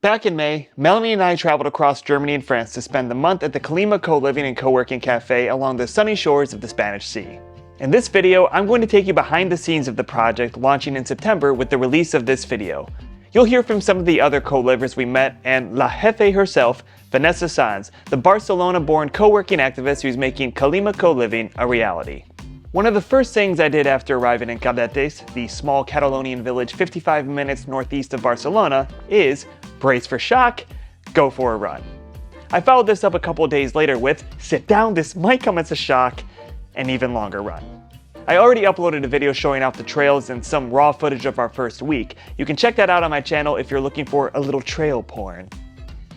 Back in May, Melanie and I traveled across Germany and France to spend the month at the Kalima Coliving and coworking café along the sunny shores of the Spanish Sea. In this video, I'm going to take you behind the scenes of the project launching in September with the release of this video. You'll hear from some of the other co-livers we met and La Jefe herself, Vanessa Sans, the Barcelona-born coworking activist who's making Kalima Coliving a reality. One of the first things I did after arriving in Cadaqués, the small Catalonian village 55 minutes northeast of Barcelona, is brace for shock, go for a run. I followed this up a couple days later with sit down, this might come as a shock, an even longer run. I already uploaded a video showing off the trails and some raw footage of our first week. You can check that out on my channel if you're looking for a little trail porn.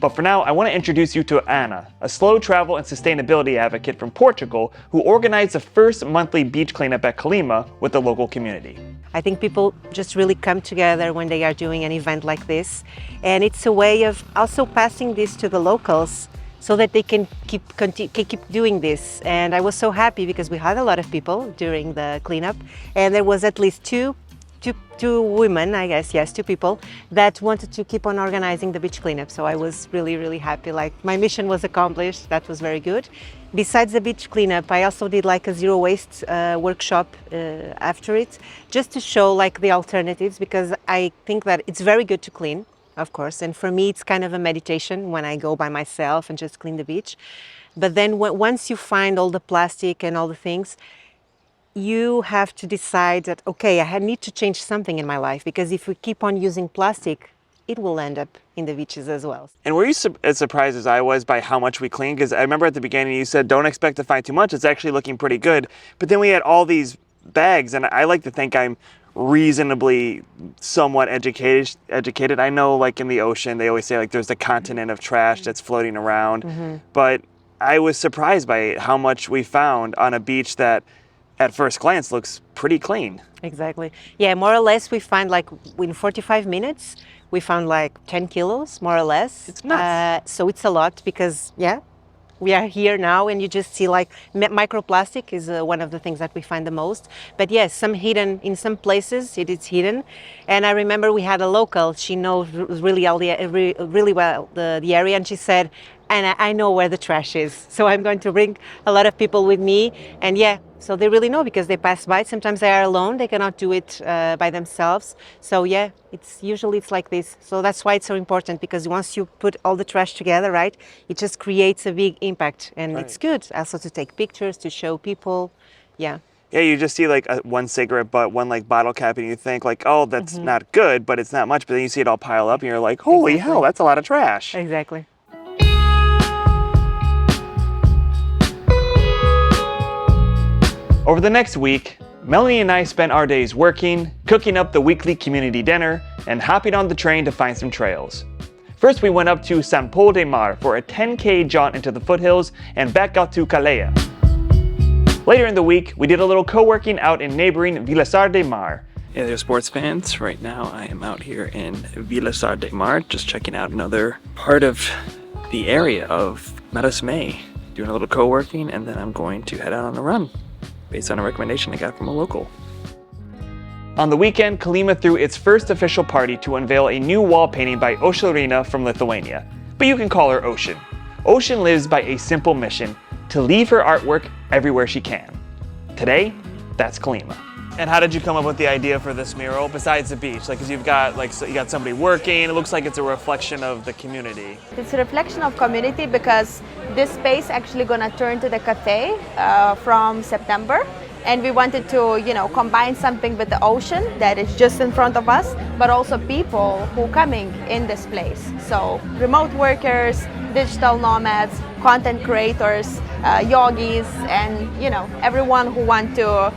But for now, I want to introduce you to Ana, a slow travel and sustainability advocate from Portugal who organized the first monthly beach cleanup at Kalima with the local community. I think people just really come together when they are doing an event like this. And it's a way of also passing this to the locals so that they can keep doing this. And I was so happy because we had a lot of people during the cleanup, and there was at least two women, I guess, yes, two people that wanted to keep on organizing the beach cleanup. So I was really, really happy. Like, my mission was accomplished. That was very good. Besides the beach cleanup, I also did like a zero waste workshop after it, just to show like the alternatives, because I think that it's very good to clean, of course. And for me, it's kind of a meditation when I go by myself and just clean the beach. But then once you find all the plastic and all the things, you have to decide that, okay, I need to change something in my life, because if we keep on using plastic, it will end up in the beaches as well. And were you as surprised as I was by how much we cleaned? Because I remember at the beginning you said don't expect to find too much, it's actually looking pretty good. But then we had all these bags, and I like to think I'm reasonably somewhat educated. I know like in the ocean they always say like there's the continent of trash that's floating around. But I was surprised by how much we found on a beach that at first glance looks pretty clean. Exactly. Yeah, more or less we find like in 45 minutes, we found like 10 kilos, more or less. It's nuts. So it's a lot because, yeah, we are here now and you just see like microplastic is one of the things that we find the most. But yes, some hidden, in some places it is hidden. And I remember we had a local, she knows really well the area, and she said, and I know where the trash is. So I'm going to bring a lot of people with me. And yeah, so they really know because they pass by. Sometimes they are alone, they cannot do it by themselves. So yeah, it's usually like this. So that's why it's so important, because once you put all the trash together, right, it just creates a big impact. And right. It's good also to take pictures, to show people. Yeah. Yeah, you just see like one cigarette butt, one like bottle cap, and you think like, oh, that's not good, but it's not much. But then you see it all pile up and you're like, holy hell, that's a lot of trash. Exactly. Over the next week, Melanie and I spent our days working, cooking up the weekly community dinner, and hopping on the train to find some trails. First, we went up to Sant Pol de Mar for a 10K jaunt into the foothills and back out to Calella. Later in the week, we did a little co-working out in neighboring Vilassar de Mar. Yeah, they're sports fans. Right now, I am out here in Vilassar de Mar, just checking out another part of the area of May, doing a little co-working, and then I'm going to head out on a run, based on a recommendation I got from a local. On the weekend, Kalima threw its first official party to unveil a new wall painting by Oceanina from Lithuania. But you can call her Ocean. Ocean lives by a simple mission: to leave her artwork everywhere she can. Today, that's Kalima. And how did you come up with the idea for this mural besides the beach? Like, 'cause you've got you got somebody working. It looks like it's a reflection of the community. It's a reflection of community because this space actually gonna turn to the cafe from September, and we wanted to, you know, combine something with the ocean that is just in front of us, but also people who coming in this place. So remote workers, digital nomads, content creators, yogis, and you know, everyone who want to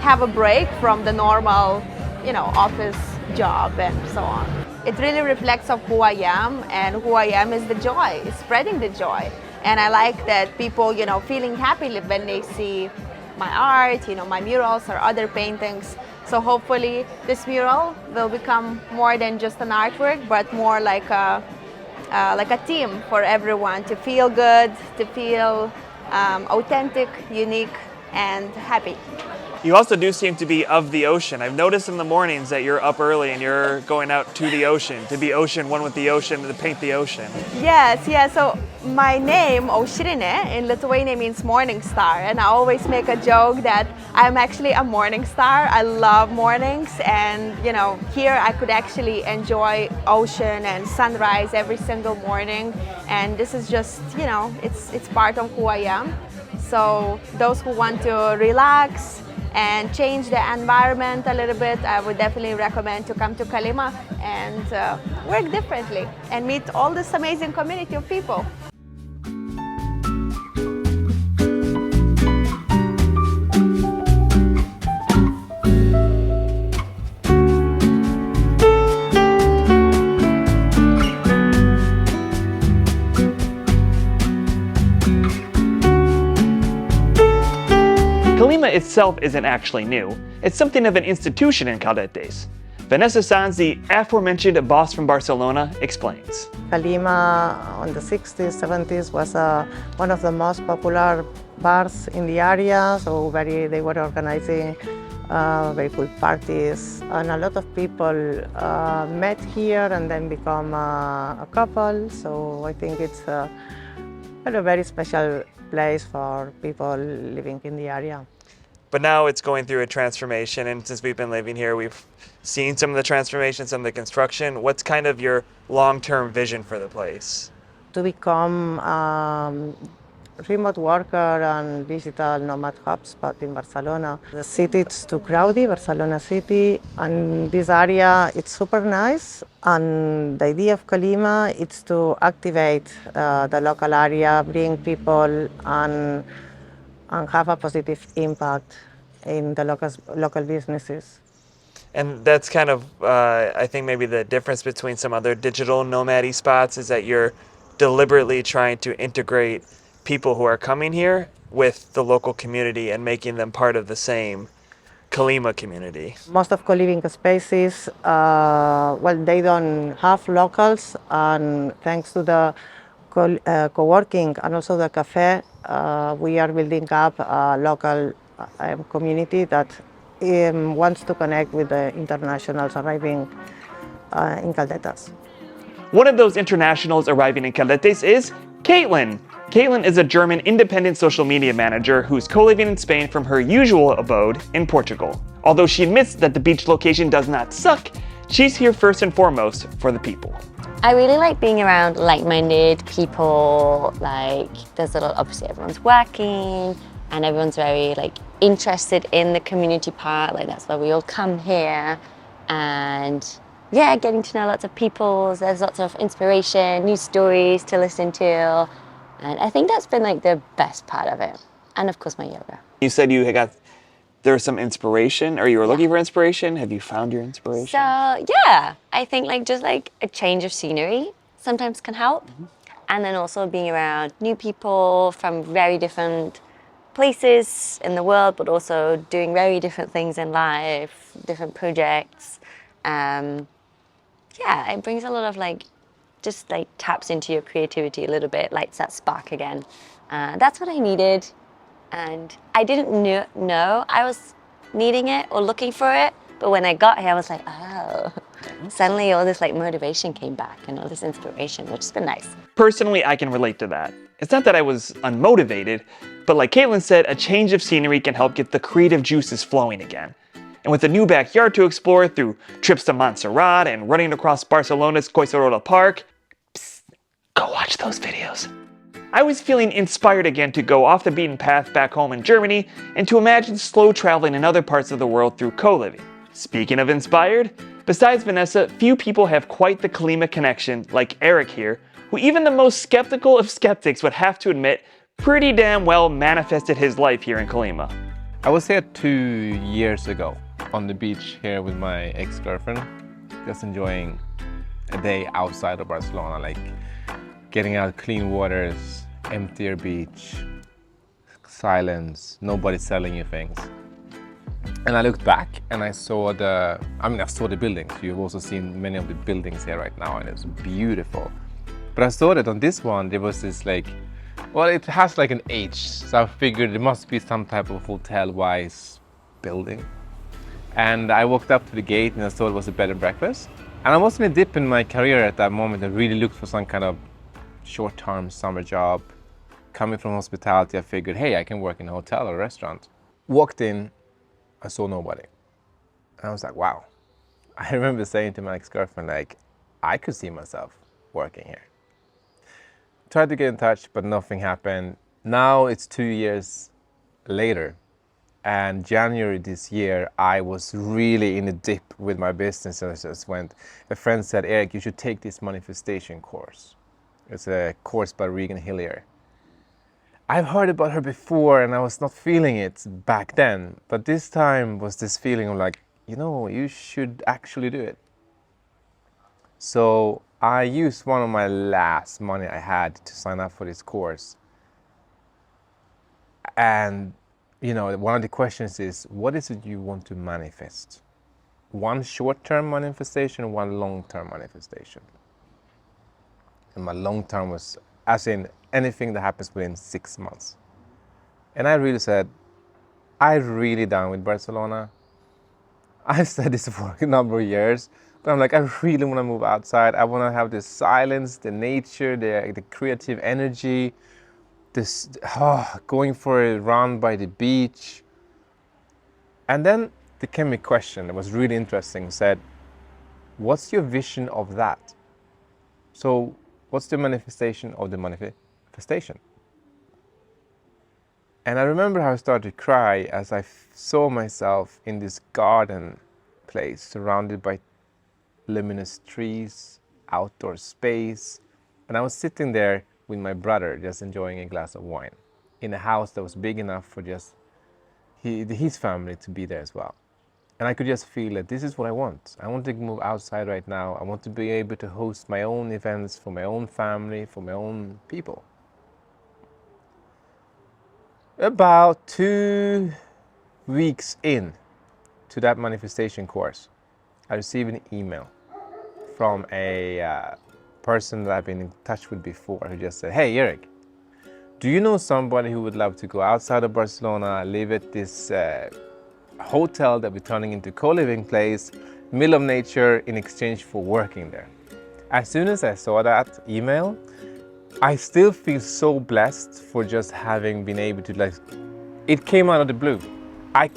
have a break from the normal, you know, office job and so on. It really reflects of who I am, and who I am is the joy, is spreading the joy. And I like that people, you know, feeling happy when they see my art, you know, my murals or other paintings. So hopefully this mural will become more than just an artwork, but more like a theme for everyone to feel good, to feel authentic, unique, and happy. You also do seem to be of the ocean. I've noticed in the mornings that you're up early and you're going out to the ocean, to be ocean, one with the ocean, to paint the ocean. Yes, yeah. So my name, Aušrinė, in Lithuanian means morning star. And I always make a joke that I'm actually a morning star. I love mornings. And, you know, here I could actually enjoy ocean and sunrise every single morning. And this is just, you know, it's part of who I am. So those who want to relax and change the environment a little bit, I would definitely recommend to come to Kalima and work differently and meet all this amazing community of people. Kalima itself isn't actually new. It's something of an institution in Cadaqués. Vanessa Sans, the aforementioned boss from Barcelona, explains. Kalima on the 60s, 70s was one of the most popular bars in the area, so they were organizing very cool parties, and a lot of people met here and then become a couple, so I think it's a very special place for people living in the area. But now it's going through a transformation, and since we've been living here, we've seen some of the transformation, some of the construction. What's kind of your long-term vision for the place? To become remote worker and digital nomad hotspot in Barcelona. The city is too crowded, Barcelona city, and this area it's super nice. And the idea of Kalima is to activate the local area, bring people and have a positive impact in the local businesses. And that's kind of, I think maybe the difference between some other digital nomad spots is that you're deliberately trying to integrate people who are coming here with the local community and making them part of the same Kalima community. Most of co-living spaces, they don't have locals, and thanks to the coworking and also the café, we are building up a local community that wants to connect with the internationals arriving in Cadaqués. One of those internationals arriving in Cadaqués is Caitlin. Caitlin is a German independent social media manager who's co-living in Spain from her usual abode in Portugal. Although she admits that the beach location does not suck, she's here first and foremost for the people. I really like being around like-minded people. Like, there's a lot, obviously everyone's working and everyone's very interested in the community part. Like, that's why we all come here. And yeah, getting to know lots of people. There's lots of inspiration, new stories to listen to. And I think that's been the best part of it. And of course my yoga. You said there was some inspiration, or you were looking for inspiration. Have you found your inspiration? So yeah, I think just a change of scenery sometimes can help. Mm-hmm. And then also being around new people from very different places in the world, but also doing very different things in life, different projects. Yeah, it brings a lot of just taps into your creativity a little bit, lights that spark again. That's what I needed. And I didn't know I was needing it or looking for it, but when I got here, I was like, oh, suddenly all this motivation came back and all this inspiration, which has been nice. Personally, I can relate to that. It's not that I was unmotivated, but like Caitlin said, a change of scenery can help get the creative juices flowing again. And with a new backyard to explore through trips to Montserrat and running across Barcelona's Collserola Park, psst, go watch those videos. I was feeling inspired again to go off the beaten path back home in Germany and to imagine slow traveling in other parts of the world through co-living. Speaking of inspired, besides Vanessa, few people have quite the Kalima connection like Eric here, who even the most skeptical of skeptics would have to admit pretty damn well manifested his life here in Kalima. I was here 2 years ago on the beach here with my ex-girlfriend, just enjoying a day outside of Barcelona, getting out clean waters, emptier beach, silence, nobody selling you things. And I looked back and I saw the buildings. You've also seen many of the buildings here right now and it's beautiful. But I saw that on this one, there was this it has an H. So I figured it must be some type of hotel-wise building. And I walked up to the gate and I saw it was a bed and breakfast. And I was in a dip in my career at that moment. I really looked for some kind of short-term summer job. Coming from hospitality, I figured, hey, I can work in a hotel or a restaurant. Walked in, I saw nobody. And I was like, wow. I remember saying to my ex-girlfriend, like, I could see myself working here. Tried to get in touch, but nothing happened. Now it's 2 years later. And January this year, I was really in a dip with my business. I just went, a friend said, Eric, you should take this manifestation course. It's a course by Regan Hillier. I've heard about her before and I was not feeling it back then. But this time was this feeling of like, you know, you should actually do it. So I used one of my last money I had to sign up for this course. And you know, one of the questions is, what is it you want to manifest? One short-term manifestation, one long-term manifestation. And my long-term was, as in anything that happens within 6 months. And I really said, I'm really done with Barcelona. I've said this for a number of years, but I'm like, I really want to move outside. I want to have the silence, the nature, the creative energy. This going for a run by the beach. And then there came a question that was really interesting. Said, what's your vision of that? So what's the manifestation of the manifestation? And I remember how I started to cry as I saw myself in this garden place surrounded by luminous trees, outdoor space. And I was sitting there with my brother, just enjoying a glass of wine in a house that was big enough for just his family to be there as well. And I could just feel that this is what I want. I want to move outside right now. I want to be able to host my own events for my own family, for my own people. About 2 weeks in to that manifestation course, I received an email from a person that I've been in touch with before who just said, hey Eric, do you know somebody who would love to go outside of Barcelona, live at this hotel that we're turning into co-living place, middle of nature, in exchange for working there? As soon as I saw that email, I still feel so blessed for just having been able to, like, it came out of the blue. I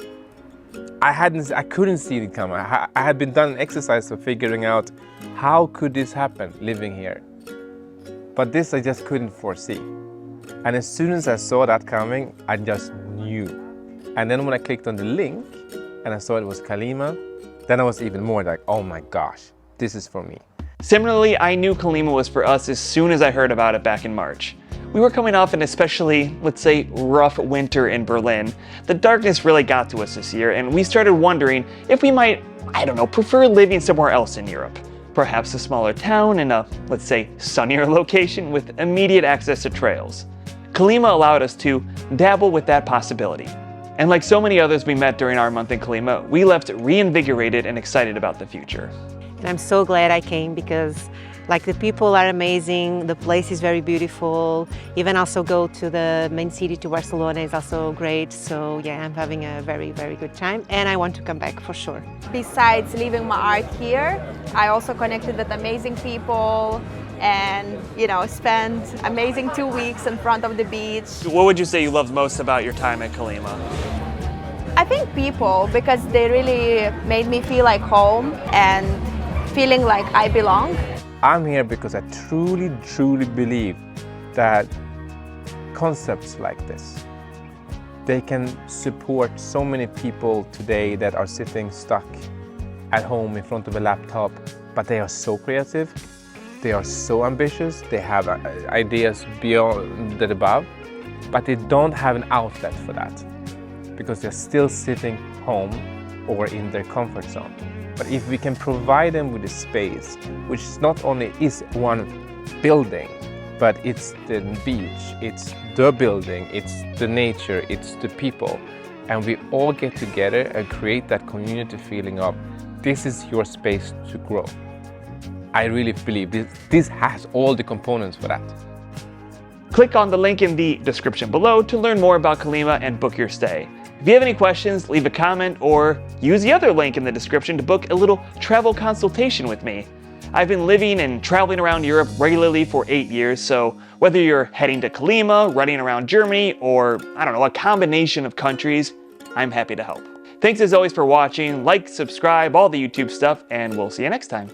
couldn't see it come. I had been done an exercise of figuring out how could this happen living here. But this I just couldn't foresee. And as soon as I saw that coming, I just knew. And then when I clicked on the link and I saw it was Kalima, then I was even more like, oh my gosh, this is for me. Similarly, I knew Kalima was for us as soon as I heard about it back in March. We were coming off an especially, let's say, rough winter in Berlin. The darkness really got to us this year, and we started wondering if we might, I don't know, prefer living somewhere else in Europe. Perhaps a smaller town in a, let's say, sunnier location with immediate access to trails. Kalima allowed us to dabble with that possibility. And like so many others we met during our month in Kalima, we left reinvigorated and excited about the future. And I'm so glad I came because like the people are amazing, the place is very beautiful. Even also go to the main city, to Barcelona, is also great. So yeah, I'm having a very, very good time and I want to come back for sure. Besides leaving my art here, I also connected with amazing people and, you know, spent amazing 2 weeks in front of the beach. What would you say you loved most about your time at Kalima? I think people, because they really made me feel like home and feeling like I belong. I'm here because I truly, truly believe that concepts like this, they can support so many people today that are sitting stuck at home in front of a laptop, but they are so creative, they are so ambitious, they have ideas beyond the above, but they don't have an outlet for that because they're still sitting home or in their comfort zone. But if we can provide them with a space, which not only is one building, but it's the beach, it's the building, it's the nature, it's the people, and we all get together and create that community feeling of this is your space to grow. I really believe this has all the components for that. Click on the link in the description below to learn more about Kalima and book your stay. If If you have any questions, leave a comment or use the other link in the description to book a little travel consultation with me. I've been living and traveling around Europe regularly for 8 years, so whether you're heading to Kalima, running around Germany, or I don't know, a combination of countries, I'm happy to help. Thanks as always for watching. Like, subscribe, all the YouTube stuff, and we'll see you next time.